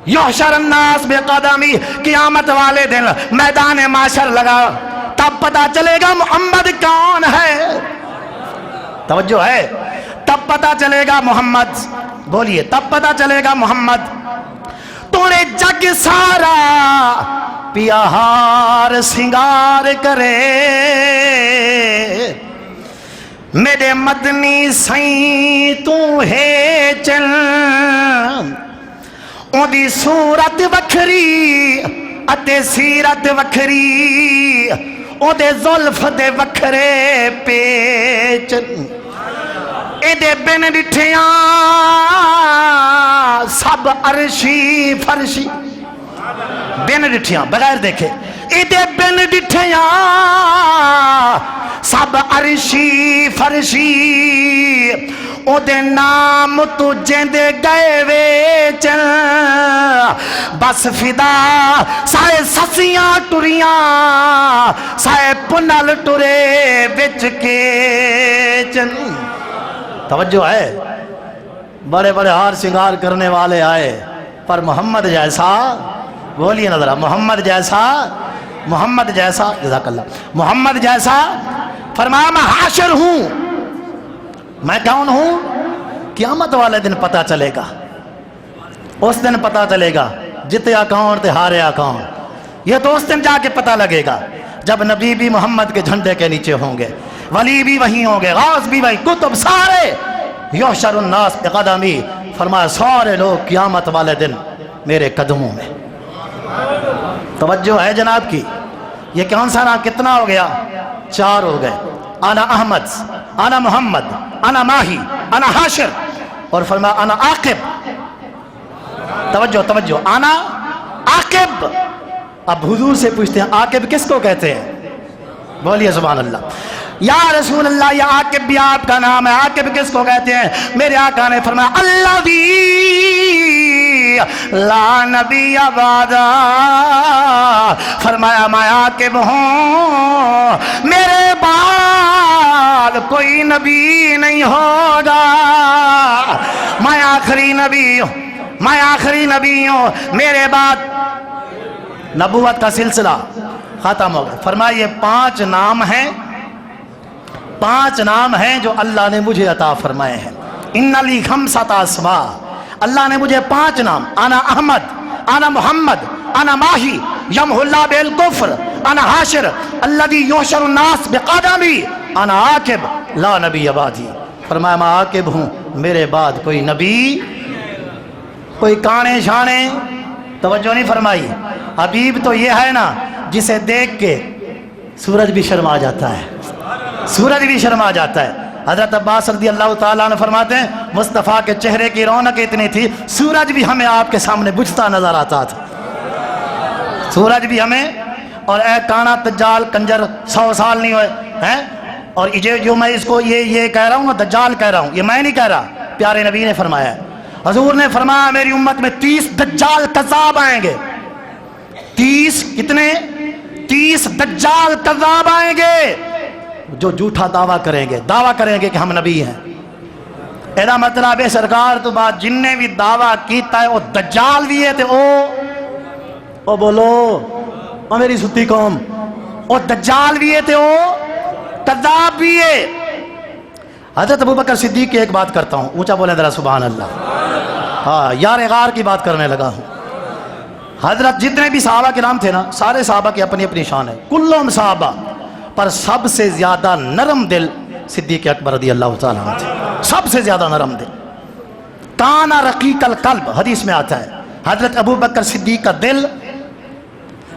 یحشر الناس بقدمی، قیامت والے دن میدان معاشر لگا، تب پتا چلے گا محمد کون ہے. توجہ ہے. تب پتا چلے گا محمد. بولیے تب پتا چلے گا محمد. تو نے جگ سارا پیا ہار سنگار کرے، میرے مدنی سائیں تو ہے چل، اودی صورت وکھری اتے سیرت وکھری، اودے زلف دے وکھرے پیچ، ایدے بن ڈٹھیاں سب عرشی فرشی. بن ڈٹھیاں بغیر دیکھے، ایدے بن ڈٹھیاں سب عرشی فرشی، او دے نام تو جیندے گئے ویچن، بس فدا سائے سسیاں ٹریاں، سائے پنل ٹرے بچ کے چن. توجہ ہے. بڑے بڑے ہار سنگار کرنے والے آئے، پر محمد جیسا، بولیے نظرہ محمد جیسا، محمد جیسا، جزاک اللہ، محمد جیسا. فرمایا میں حاشر ہوں. میں کون ہوں؟ قیامت والے دن پتا چلے گا. اس دن پتا چلے گا جتیا کون تے ہاریا کون. یہ تو اس دن جا کے پتا لگے گا جب نبی بھی محمد کے جھنڈے کے نیچے ہوں گے، ولی بھی وہیں ہوں گے، غوث بھی وہیں، کتب سارے. یحشر الناس بقدمی، فرمایا سارے لوگ قیامت والے دن میرے قدموں میں. توجہ ہے جناب کی. یہ کون سا نام کتنا ہو گیا؟ 4 ہو گئے. انا احمد، انا محمد، انا ماہی، انا حاشر، اور فرمایا انا عاقب. توجہ توجہ، انا عاقب. اب حضور سے پوچھتے ہیں عاقب کس کو کہتے ہیں؟ بولیے سبحان اللہ. یا رسول اللہ یہ عاقب بھی آپ کا نام ہے، عاقب کس کو کہتے ہیں؟ میرے آقا نے فرمایا الذی لا نبی بعدہ، فرمایا میں عاقب ہوں، میرے بعد کوئی نبی نہیں ہوگا، میں آخری نبی ہوں، میں آخری نبی ہوں، میرے بعد نبوت کا سلسلہ ختم ہو گیا. فرمایا یہ 5 نام ہیں، 5 نام ہیں جو اللہ نے مجھے عطا فرمائے ہیں. ان لی 5 اسماء، اللہ نے مجھے 5 نام، انا احمد، انا محمد، انا ماہی یمحو اللہ بالکفر، انا حاشر الذی یحشر الناس بقدمی، انا عاقب لا نبی بعدی. فرمایا میں عاقب ہوں، میرے بعد کوئی نبی، کوئی کانے شانے. توجہ نہیں فرمائی. حبیب تو یہ ہے نا جسے دیکھ کے سورج بھی شرما جاتا ہے، سورج بھی شرما جاتا ہے. حضرت عباس رضی اللہ تعالیٰ عنہ فرماتے ہیں مصطفیٰ کے چہرے کی رونق اتنی تھی سورج بھی ہمیں آپ کے سامنے بجھتا نظر آتا تھا. سورج بھی ہمیں. اور اے کانا دجال کنجر 100 سال نہیں ہوئے ہیں. اور جو میں اس کو یہ کہہ رہا ہوں، دجال کہہ رہا ہوں، یہ میں نہیں کہہ رہا، پیارے نبی نے فرمایا. حضور نے فرمایا میری امت میں 30 دجال کذاب آئیں گے. 30 کتنے؟ 30 دجال کذاب آئیں گے جو جھوٹا دعویٰ کریں گے کہ ہم نبی ہیں. ایدہ مطلب ہے سرکار تو بات جن نے بھی دعویٰ کیتا ہے وہ دجال بھی ہے تے او بولو او میری ستی قوم، او دجال بھی ہے تے او کذاب بھی ہے. حضرت ابوبکر صدیق کی ایک بات کرتا ہوں، اونچا بولیں ذرا سبحان اللہ. ہاں یار غار کی بات کرنے لگا ہوں. حضرت جتنے بھی صحابہ کے نام تھے نا، سارے صحابہ کی اپنی اپنی شان ہے، کلہم صحابہ، پر سب سے زیادہ نرم دل صدیق اکبر رضی اللہ تعالیٰ عنہ تھے. سب سے زیادہ نرم دل. کانا رقیق القلب، حدیث میں آتا ہے حضرت ابوبکر صدیق کا دل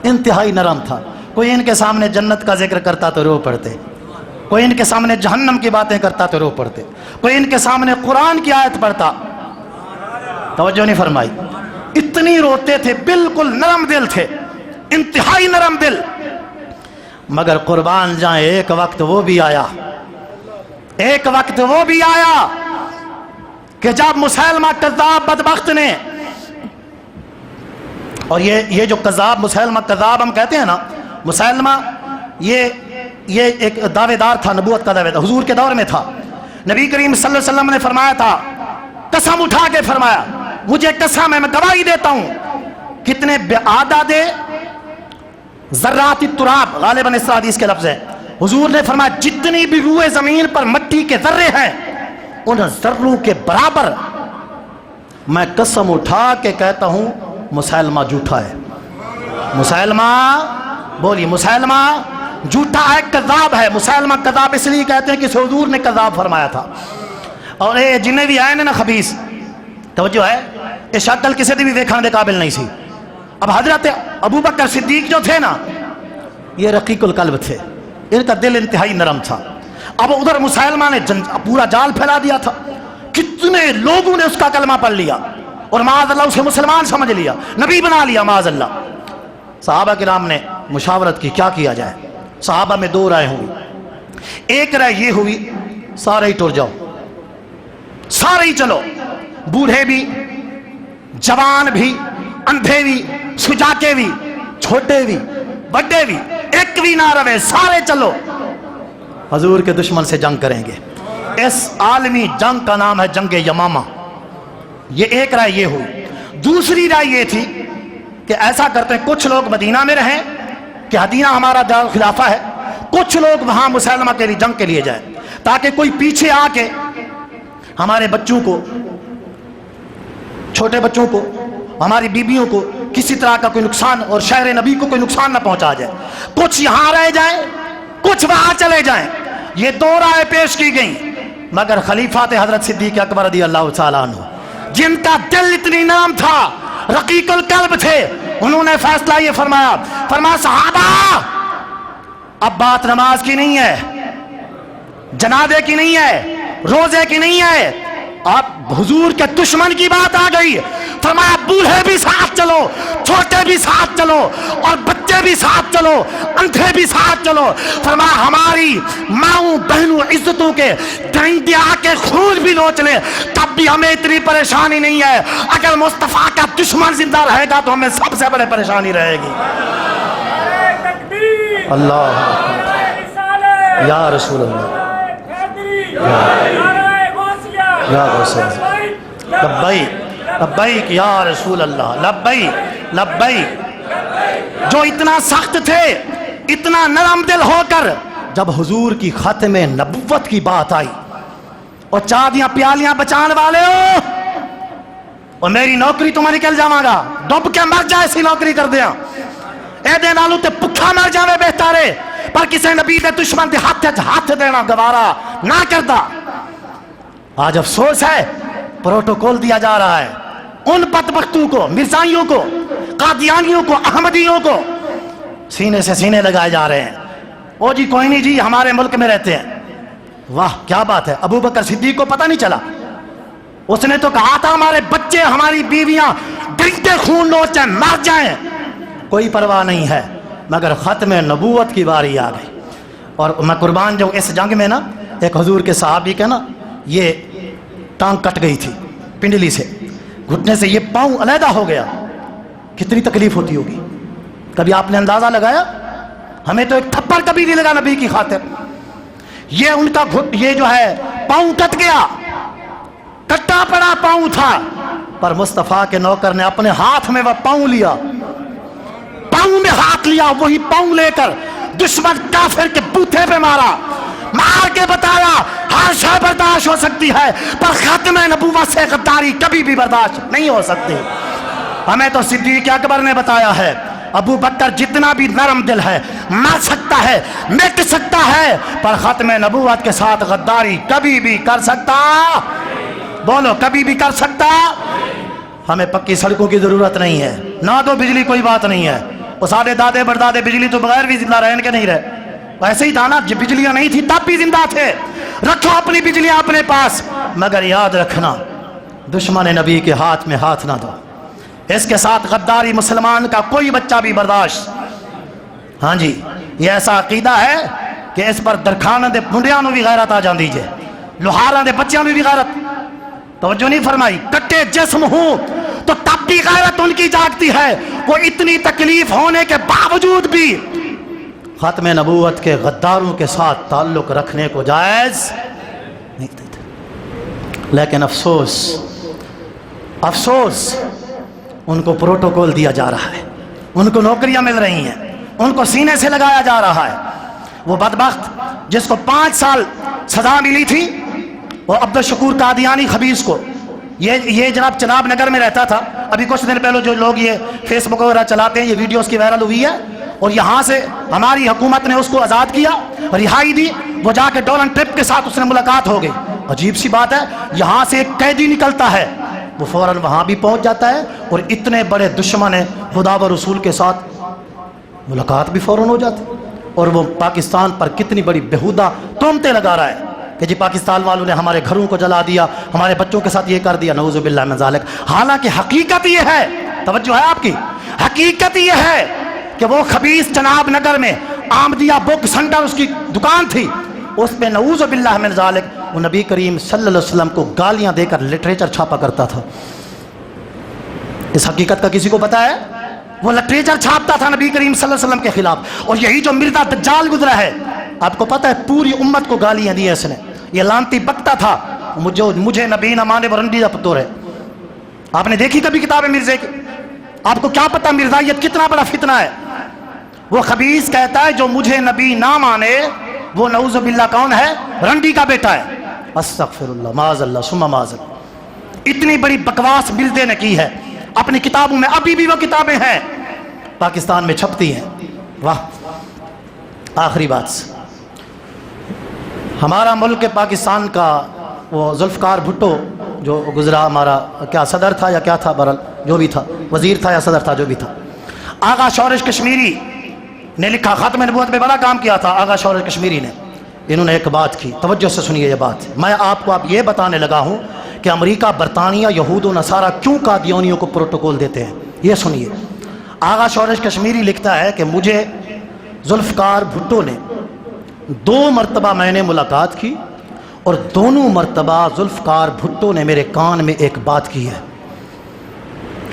انتہائی نرم تھا. کوئی ان کے سامنے جنت کا ذکر کرتا تو رو پڑتے، کوئی ان کے سامنے جہنم کی باتیں کرتا تو رو پڑتے، کوئی ان کے سامنے قرآن کی آیت پڑھتا، توجہ نہیں فرمائی، اتنی روتے تھے، بالکل نرم دل تھے، انتہائی نرم دل۔ مگر قربان جائیں ایک وقت وہ بھی آیا، ایک وقت وہ بھی آیا کہ جب مسیلمہ کذاب بدبخت نے، اور یہ جو کذاب مسیلمہ کذاب ہم کہتے ہیں نا، مسیلمہ یہ ایک دعوے دار تھا، نبوت کا دعوے دار، حضور کے دور میں تھا۔ نبی کریم صلی اللہ علیہ وسلم نے فرمایا تھا، قسم اٹھا کے فرمایا، مجھے قسم ہے، میں گواہی دیتا ہوں، کتنے بعدد ذرات التراب، غالباً اس حدیث کے لفظ ہے، حضور نے فرمایا جتنی بھی روئے زمین پر مٹی کے ذرے ہیں ان ذروں کے برابر میں قسم اٹھا کے کہتا ہوں مسیلمہ جھوٹا ہے۔ مسیلمہ بولی، مسیلمہ جھوٹا ہے، کذاب ہے۔ مسیلمہ کذاب اس لیے کہتے ہیں کہ حضور نے کذاب فرمایا تھا۔ اور یہ جنہیں بھی آئے نا خبیث، توجہ ہے، یہ شکل کسی دی بھی دیکھنے دے قابل نہیں سی۔ اب حضرت ابو بکر صدیق جو تھے نا، یہ رقیق القلب تھے، ان کا دل انتہائی نرم تھا۔ اب ادھر مسیلمہ نے پورا جال پھیلا دیا تھا، کتنے لوگوں نے اس کا کلمہ پڑھ لیا اور معاذ اللہ اسے مسلمان سمجھ لیا، نبی بنا لیا معاذ اللہ۔ صحابہ کرام نے مشاورت کی کیا کیا جائے۔ صحابہ میں دو رائے ہوئی، ایک رائے یہ ہوئی سارے ہی ٹر جاؤ، سارے ہی چلو، بوڑھے بھی، جوان بھی، اندھے بھی، سجاکے بھی، چھوٹے بھی، بڑے بھی، ایک بھی نہ رہے، سارے چلو، حضور کے دشمن سے جنگ کریں گے۔ اس عالمی جنگ کا نام ہے جنگ یمامہ۔ یہ ایک رائے یہ ہوئی۔ دوسری رائے یہ تھی کہ ایسا کرتے ہیں کچھ لوگ مدینہ میں رہیں کہ مدینہ ہمارا دار خلافہ ہے، کچھ لوگ وہاں مسیلمہ کے لیے جنگ کے لیے جائیں، تاکہ کوئی پیچھے آ کے ہمارے بچوں کو، چھوٹے بچوں کو، ہماری بیبیوں کو کسی طرح کا کوئی نقصان اور شہر نبی کو کوئی نقصان نہ پہنچا جائے، کچھ یہاں رہ جائیں کچھ وہاں چلے جائیں۔ یہ دو رائے پیش کی گئیں، مگر خلیفہ تھے حضرت صدیق اکبر رضی اللہ تعالیٰ عنہ، جن کا دل اتنی نرم تھا، رقیق القلب تھے، انہوں نے فیصلہ یہ فرمایا، صحابہ اب بات نماز کی نہیں ہے، جنازے کی نہیں ہے، روزے کی نہیں ہے، اب حضور کے دشمن کی بات آ گئی۔ فرمایا بوڑھے بھی ساتھ چلو، چھوٹے بھی ساتھ چلو، اور بچے بھی ساتھ چلو، اندھے بھی ساتھ چلو۔ فرمایا ہماری ماؤں بہنوں عزتوں کے ڈنڈے آ کے خون بھی نوچ لیں تب بھی ہمیں اتنی پریشانی نہیں ہے، اگر مصطفیٰ کا دشمن زندہ رہے گا تو ہمیں سب سے بڑے پریشانی رہے گی۔ اللہ یا رسول اللہ یا لبیک لبیک یا رسول اللہ، لبیک لبیک۔ جو اتنا سخت تھے، اتنا نرم دل ہو کر جب حضور کی ختم نبوت کی بات آئی اور چادیاں پیالیاں بچان والے ہو اور میری نوکری تو میں نکل جاواں گا، ڈب کے مر جائے ایسی نوکری کر دیا، اے دے نالوں تے پکھا مر جاوے بہتارے، پر کسی نبی دے دشمن دے ہاتھ دینا گوارا نہ کردا۔ آج افسوس ہے پروٹوکول دیا جا رہا ہے ان بدبختوں کو، مرزائیوں کو، قادیانیوں کو، احمدیوں کو، سینے سے سینے لگائے جا رہے ہیں۔ او جی کوئی نہیں جی، ہمارے ملک میں رہتے ہیں۔ واہ کیا بات ہے، ابو بکر صدیق کو پتہ نہیں چلا؟ اس نے تو کہا تھا ہمارے بچے، ہماری بیویاں ڈنڈے خون نوچیں مر جائیں، کوئی پرواہ نہیں ہے، مگر ختم نبوت کی باری آ گئی۔ اور میں قربان جو اس جنگ میں نا ایک حضور کے صحابی کے نا یہ ٹانگ کٹ گئی تھی پنڈلی سے، گھٹنے سے یہ پاؤں علیحدہ ہو گیا، کتنی تکلیف ہوتی ہوگی، کبھی آپ نے اندازہ لگایا؟ ہمیں تو ایک تھپڑ کبھی نہیں لگا نبی کی خاطر، یہ ان کا یہ جو ہے پاؤں کٹ گیا، کٹا پڑا پاؤں تھا، پر مصطفیٰ کے نوکر نے اپنے ہاتھ میں وہ پاؤں لیا، پاؤں میں ہاتھ لیا، وہی پاؤں لے کر دشمن کافر کے بوتھے پہ مارا، مار کے بتایا ہر شے برداشت ہو سکتی ہے پر ختم نبوت سے غداری کبھی بھی برداشت نہیں ہو سکتی۔ ہمیں تو صدیق اکبر نے بتایا ہے ابو بکر جتنا بھی نرم دل ہے، مر سکتا ہے، مٹ سکتا ہے، پر ختم نبوت کے ساتھ غداری کبھی بھی کر سکتا، بولو کبھی بھی کر سکتا۔ ہمیں پکی سڑکوں کی ضرورت نہیں ہے، نہ تو بجلی کوئی بات نہیں ہے، وہ سارے دادے بردادے بجلی تو بغیر بھی زندہ رہن کے نہیں رہے. ویسے ہی تھا نا, جب بجلیاں نہیں تھی تب بھی زندہ تھے. رکھو اپنی بجلیاں اپنے پاس, مگر یاد رکھنا دشمن نبی کے ہاتھ میں ہاتھ نہ دو. اس کے ساتھ غداری مسلمان کا کوئی بچہ بھی برداشت. ہاں جی, یہ ایسا عقیدہ ہے کہ اس پر درخانہ دے منڈیاں نو بھی غیرت آ جاندی جے, لوہاراں دے بچیاں بھی غیرت. توجہ نہیں فرمائی. کٹے جسم ہوں تو تب بھی غیرت ان کی جاگتی ہے. وہ اتنی تکلیف ہونے کے باوجود بھی ختم نبوت کے غداروں کے ساتھ تعلق رکھنے کو جائز نہیں دیتے. لیکن افسوس افسوس ان کو پروٹوکول دیا جا رہا ہے, ان کو نوکریاں مل رہی ہیں, ان کو سینے سے لگایا جا رہا ہے. وہ بدبخت جس کو 5 سال سزا ملی تھی, وہ عبدالشکور قادیانی خبیث کو, یہ جناب چناب نگر میں رہتا تھا. ابھی کچھ دن پہلے جو لوگ یہ فیس بک وغیرہ چلاتے ہیں, یہ ویڈیوز کی وائرل ہوئی ہے, اور یہاں سے ہماری حکومت نے اس کو آزاد کیا, رہائی دی. وہ جا کے ڈونلڈ ٹرمپ کے ساتھ اس نے ملاقات ہو گئی. عجیب سی بات ہے, یہاں سے ایک قیدی نکلتا ہے, وہ فوراً وہاں بھی پہنچ جاتا ہے, اور اتنے بڑے دشمن خدا و رسول کے ساتھ ملاقات بھی فوراً ہو جاتی. اور وہ پاکستان پر کتنی بڑی بےہودہ تہمتیں لگا رہا ہے کہ جی پاکستان والوں نے ہمارے گھروں کو جلا دیا, ہمارے بچوں کے ساتھ یہ کر دیا. نعوذ باللہ من ذالک. حالانکہ حقیقت یہ ہے, توجہ ہے آپ کی, حقیقت یہ ہے کہ وہ خبیث چناب نگر میں آمدیہ بک سینٹر اس کی دکان تھی, اس پہ نعوذ باللہ من ذالک وہ نبی کریم صلی اللہ علیہ وسلم کو گالیاں دے کر لٹریچر چھاپا کرتا تھا. اس حقیقت کا کسی کو پتا ہے؟ وہ لٹریچر چھاپتا تھا نبی کریم صلی اللہ علیہ وسلم کے خلاف. اور یہی جو مرزا دجال گزرا ہے, آپ کو پتا ہے پوری امت کو گالیاں دی اس نے. یہ لانتی بکتا تھا, مجھے نبی نہ مانے ورنڈی دا پتور ہے. آپ نے دیکھی کبھی کتاب مرزے کی؟ آپ کو کیا پتا مرزائیت کتنا بڑا فتنہ ہے. وہ خبیث کہتا ہے جو مجھے نبی نہ مانے وہ نعوذ باللہ کون ہے؟ رنڈی کا بیٹا ہے. استغفر اللہ, معاذ اللہ ثم معاذ اللہ. اتنی بڑی بکواس مرزے نے کی ہے اپنی کتابوں میں. ابھی بھی وہ کتابیں ہیں پاکستان میں چھپتی ہیں. واہ. آخری بات, ہمارا ملک پاکستان کا وہ ذوالفقار بھٹو جو گزرا, ہمارا کیا صدر تھا یا کیا تھا, برل جو بھی تھا, وزیر تھا یا صدر تھا, جو بھی تھا, آغا شورش کشمیری نے لکھا, ختم نبوت میں بڑا کام کیا تھا آغا شورش کشمیری نے. انہوں نے ایک بات کی, توجہ سے سنیے یہ بات. میں آپ کو اب یہ بتانے لگا ہوں کہ امریکہ, برطانیہ, یہود و نصارہ کیوں قادیانیوں کو پروٹوکول دیتے ہیں. یہ سنیے. آغا شورش کشمیری لکھتا ہے کہ مجھے ذوالفقار بھٹو نے 2 مرتبہ میں نے ملاقات کی, اور دونوں مرتبہ ذوالفقار بھٹو نے میرے کان میں ایک بات کی ہے.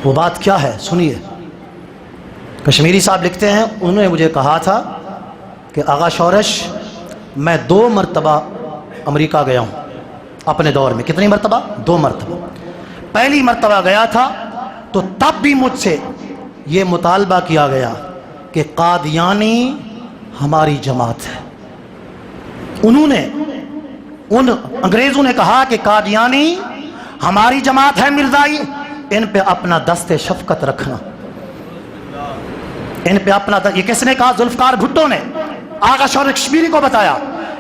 وہ بات کیا ہے سنیے. کشمیری صاحب لکھتے ہیں, انہوں نے مجھے کہا تھا کہ آغا شورش میں 2 مرتبہ امریکہ گیا ہوں اپنے دور میں. کتنی مرتبہ؟ 2 مرتبہ. پہلی مرتبہ گیا تھا تو تب بھی مجھ سے یہ مطالبہ کیا گیا کہ قادیانی ہماری جماعت ہے. ان انگریزوں نے کہا کہ قادیانی ہماری جماعت ہے مرزائی, ان پہ اپنا دست شفقت رکھنا, ان پہ اپنا یہ کس نے کہا؟ ذوالفقار بھٹو نے آغا شورش کشمیری کو بتایا.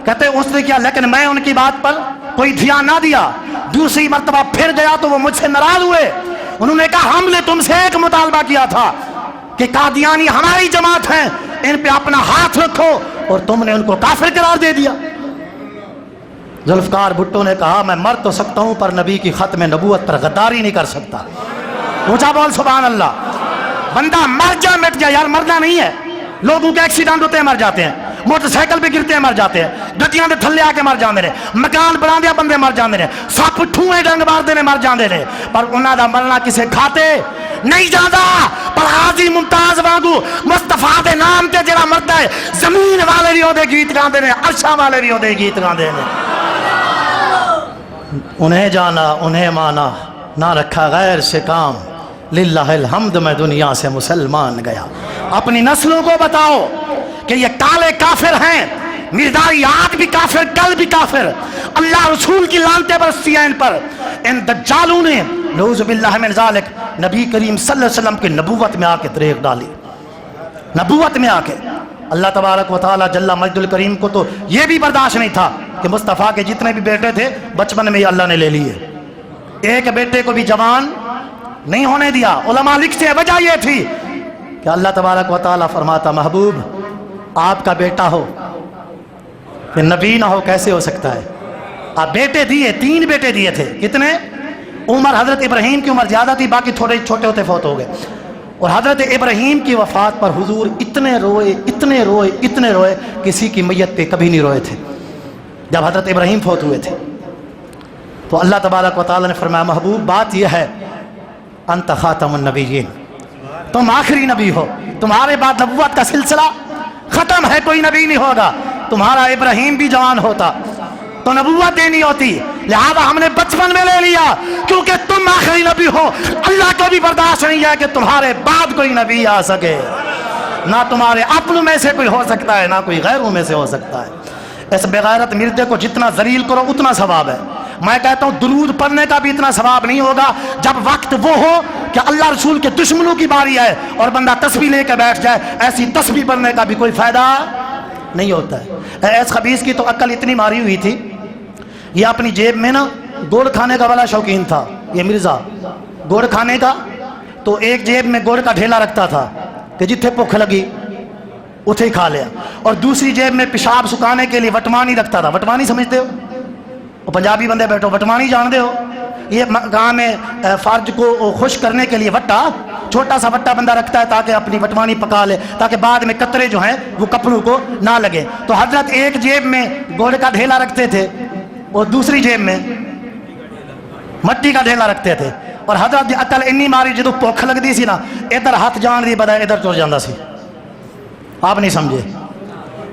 کہتے اس نے کیا, لیکن میں ان کی بات پر کوئی دھیان نہ دیا. دوسری مرتبہ پھر گیا تو وہ مجھ سے ناراض ہوئے. انہوں نے کہا ہم نے تم سے ایک مطالبہ کیا تھا کہ قادیانی ہماری جماعت ہیں, ان پہ اپنا ہاتھ رکھو, اور تم نے ان کو کافر قرار دے دیا. ذوالفقار بھٹو نے کہا میں مر تو سکتا ہوں پر نبی کی ختم نبوت پر غداری نہیں کر سکتا. اونچا بول سبحان اللہ. بندہ مر جا مٹ جا یار, مرنا نہیں ہے. لوگوں کے ایکسیڈنٹ ہوتے ہیں مر جاتے ہیں, موٹر سائیکل پہ گرتے ہیں مر جاتے ہیں, گڈیاں دے تھلے آ کے مر جاندے نے, مکان بنا دیا بندے مر جاندے نے, سپ ٹھوئے ڈنگ مارتے نے مر جاندے نے, پر انہاں دا مرنا کسے کھاتے نہیں جاتا. پر حاجی ممتاز وانگو مصطفیٰ دے نام تے جڑا مردا ہے, زمین والے بھی اودے گیت گاندے نے, عرشاں والے بھی اودے گیت گاندے نے. انہیں جانا انہیں مانا, نہ رکھا غیر سے کام, للہ الحمد میں دنیا سے مسلمان گیا. اپنی نسلوں کو بتاؤ کہ یہ کالے کافر ہیں, مرداری آج بھی کافر, کل بھی کافر. اللہ رسول کی لعنتیں برستی ہیں ان پر. ان دجالوں نے نعوذ باللہ من ذالک نبی کریم صلی اللہ علیہ وسلم کی نبوت میں آ کے دریغ ڈالی. نبوت میں آ کے اللہ تبارک و تعالی جل مجد الکریم کو تو یہ بھی برداشت نہیں تھا کہ مصطفیٰ کے جتنے بھی بیٹے تھے بچپن میں ہی اللہ نے لے لیے. ایک بیٹے کو بھی جوان نہیں ہونے دیا. علماء لکھتے ہیں وجہ یہ تھی کہ اللہ تبارک و تعالیٰ فرماتا محبوب آپ کا بیٹا ہو کہ نبی نہ ہو کیسے ہو سکتا ہے؟ آپ بیٹے دیے، 3 بیٹے دیے تھے، کتنے؟ عمر حضرت ابراہیم کی عمر زیادہ تھی، باقی تھوڑے چھوٹے ہوتے فوت ہو گئے. اور حضرت ابراہیم کی وفات پر حضور اتنے روئے اتنے روئے اتنے روئے، کسی کی میت پہ کبھی نہیں روئے تھے جب حضرت ابراہیم فوت ہوئے تھے. تو اللہ تبارک و تعالیٰ نے فرمایا محبوب بات یہ ہے انت خاتم النبیین، تم آخری نبی ہو، تمہارے بعد نبوت کا سلسلہ ختم ہے، کوئی نبی نہیں ہوگا. تمہارا ابراہیم بھی جوان ہوتا تو نبوت دینی ہوتی، لہذا ہم نے بچپن میں لے لیا کیونکہ تم آخری نبی ہو. اللہ کو بھی برداشت نہیں ہے کہ تمہارے بعد کوئی نبی آ سکے، نہ تمہارے اپنوں میں سے کوئی ہو سکتا ہے نہ کوئی غیروں میں سے ہو سکتا ہے. اس بغیرت مردے کو جتنا ذلیل کرو اتنا ثواب ہے. میں کہتا ہوں درود پڑھنے کا بھی اتنا ثواب نہیں ہوگا جب وقت وہ ہو کہ اللہ رسول کے دشمنوں کی باری ہے اور بندہ تسبیح لے کے بیٹھ جائے. ایسی تسبیح پڑھنے کا بھی کوئی فائدہ نہیں ہوتا ہے. ایس خبیث کی تو عقل اتنی ماری ہوئی تھی، یہ اپنی جیب میں نا گوڑ کھانے کا بڑا شوقین تھا. یہ مرزا گوڑ کھانے کا، تو ایک جیب میں گوڑ کا ڈھیلا رکھتا تھا کہ جتھے بھوک لگی اتھے ہی کھا لیا، اور دوسری جیب میں پیشاب سکھانے کے لیے وٹمانی رکھتا تھا. وٹمانی سمجھتے ہو؟ پنجابی بندے بیٹھو، وٹمانی جانتے ہو؟ یہ گاؤں میں فرج کو خشک کرنے کے لیے وٹا، چھوٹا سا وٹا بندہ رکھتا ہے تاکہ اپنی وٹمانی پکا لے، تاکہ بعد میں قطرے جو ہیں وہ کپڑوں کو نہ لگے. تو حضرت ایک جیب میں گوڑ کا ڈھیلا رکھتے تھے اور دوسری جیب میں مٹی کا ڈھیلا رکھتے تھے. اور حضرت دی عقل انی ماری جدو بھوک لگتی سی نا ادھر ہاتھ جان دی بجائے ادھر تر جاتا سی. آپ نہیں سمجھے؟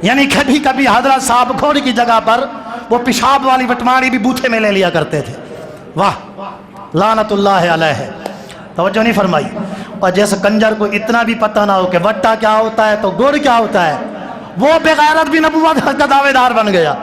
یعنی کبھی کبھی حضرت صاحب گھوڑ کی جگہ پر وہ پیشاب والی وٹمانی بھی بوتھے میں لے لیا کرتے تھے. واہ لعنت اللہ علیہ. توجہ نہیں فرمائی. اور جیسے کنجر کو اتنا بھی پتہ نہ ہو کہ وٹا کیا ہوتا ہے تو گڑ کیا ہوتا ہے، وہ بغیرت بھی نبوت کا دعوے دار بن گیا.